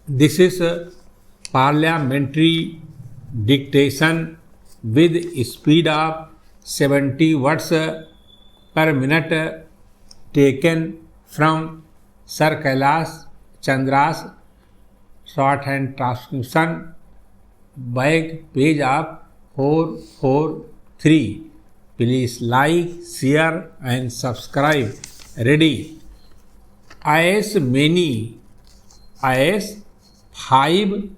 This is a parliamentary dictation with speed of 70 words per minute taken from Sir Kailash Chandra's shorthand transcription, back page of 443. Please like, share and subscribe. Ready? As many as 5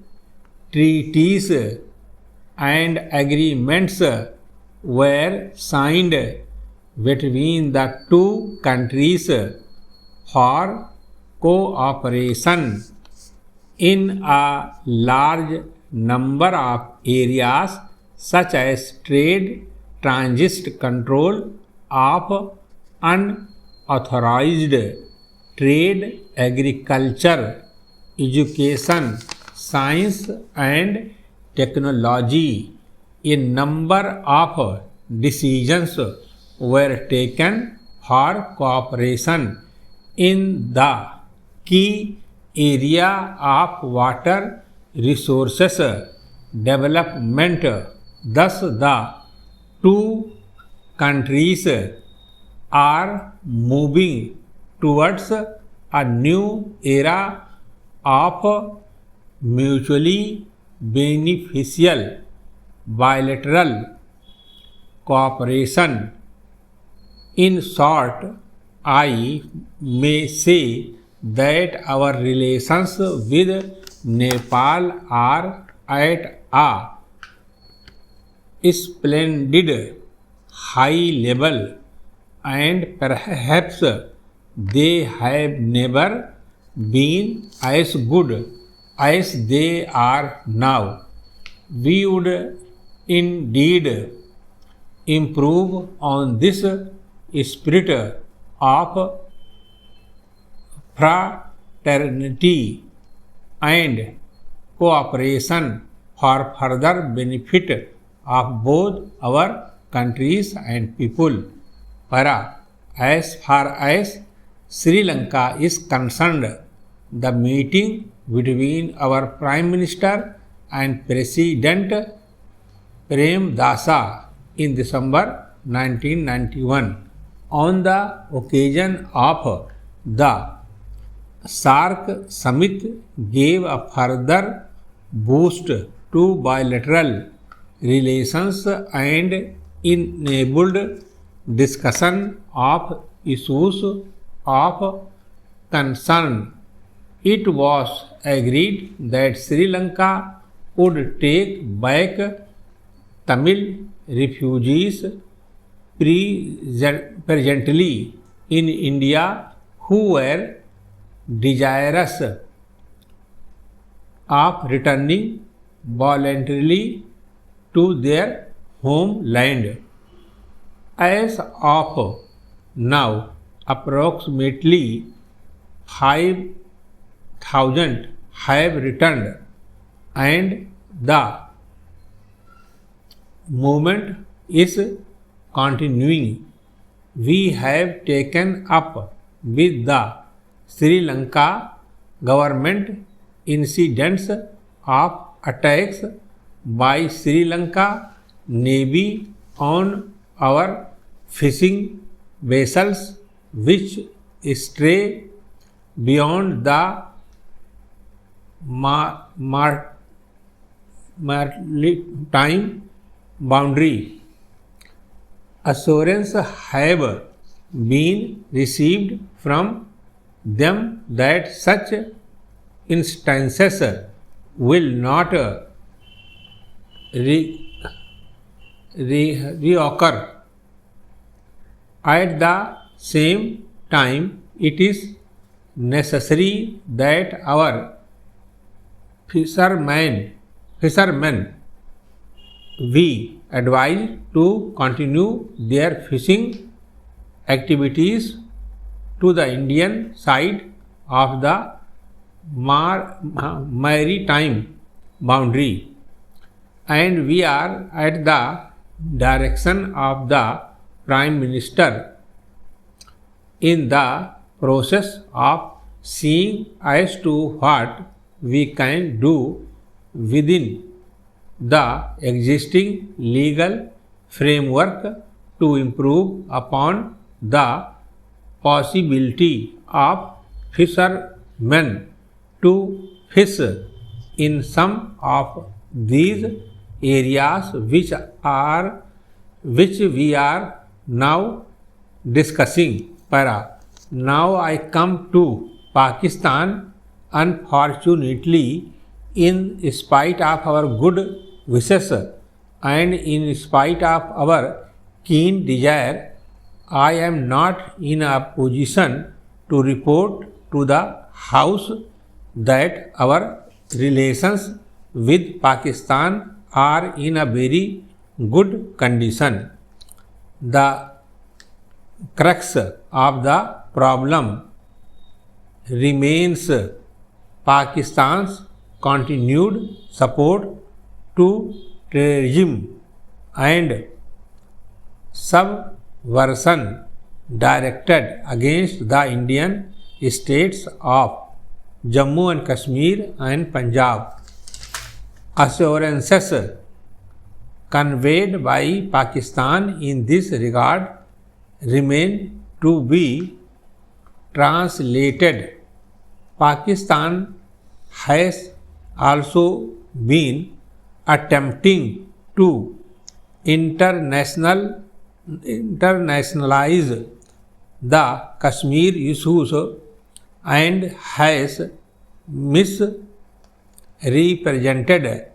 treaties and agreements were signed between the two countries for cooperation in a large number of areas such as trade, transit control of unauthorized trade, agriculture, education, science and technology. A number of decisions were taken for cooperation in the key area of water resources development. Thus, the two countries are moving towards a new era of mutually beneficial bilateral cooperation. In short, I may say that our relations with Nepal are at a splendid high level, and perhaps they have never been as good as they are now. We would indeed improve on this spirit of fraternity and cooperation for further benefit of both our countries and people. Para, as far as Sri Lanka is concerned, the meeting between our Prime Minister and President Premdasa in December 1991 on the occasion of the SAARC summit gave a further boost to bilateral relations and enabled discussion of issues of concern. It was agreed that Sri Lanka would take back Tamil refugees presently in India who were desirous of returning voluntarily to their homeland. As of now, approximately 5,000 have returned, and the movement is continuing. We have taken up with the Sri Lanka government incidents of attacks by Sri Lanka Navy on our fishing vessels which stray beyond the maritime boundary. Assurance have been received from them that such instances will not reoccur. At the same time, it is necessary that our fishermen we advise to continue their fishing activities to the Indian side of the maritime boundary, and we are at the direction of the Prime Minister in the process of seeing as to what we can do within the existing legal framework to improve upon the possibility of fishermen to fish in some of these areas which we are now discussing. Para. Now I come to Pakistan. Unfortunately, in spite of our good wishes and in spite of our keen desire, I am not in a position to report to the House that our relations with Pakistan are in a very good condition. The crux of the problem remains Pakistan's continued support to terrorism and subversion directed against the Indian states of Jammu and Kashmir and Punjab. Assurances conveyed by Pakistan in this regard remain to be translated. Pakistan has also been attempting to internationalize the Kashmir issues and has misrepresented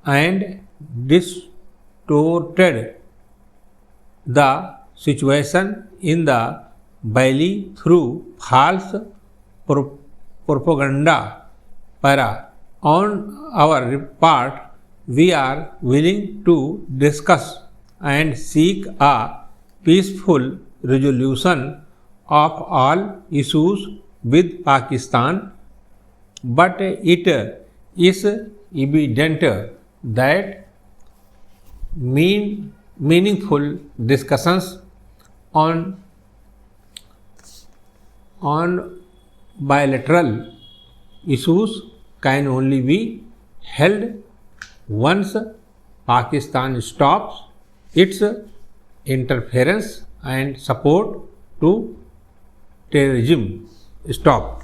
and distorted the situation in the valley through false propaganda. Para. On our part, we are willing to discuss and seek a peaceful resolution of all issues with Pakistan, but it is evident that meaningful discussions on bilateral issues can only be held once Pakistan stops its interference and support to terrorism. Stop.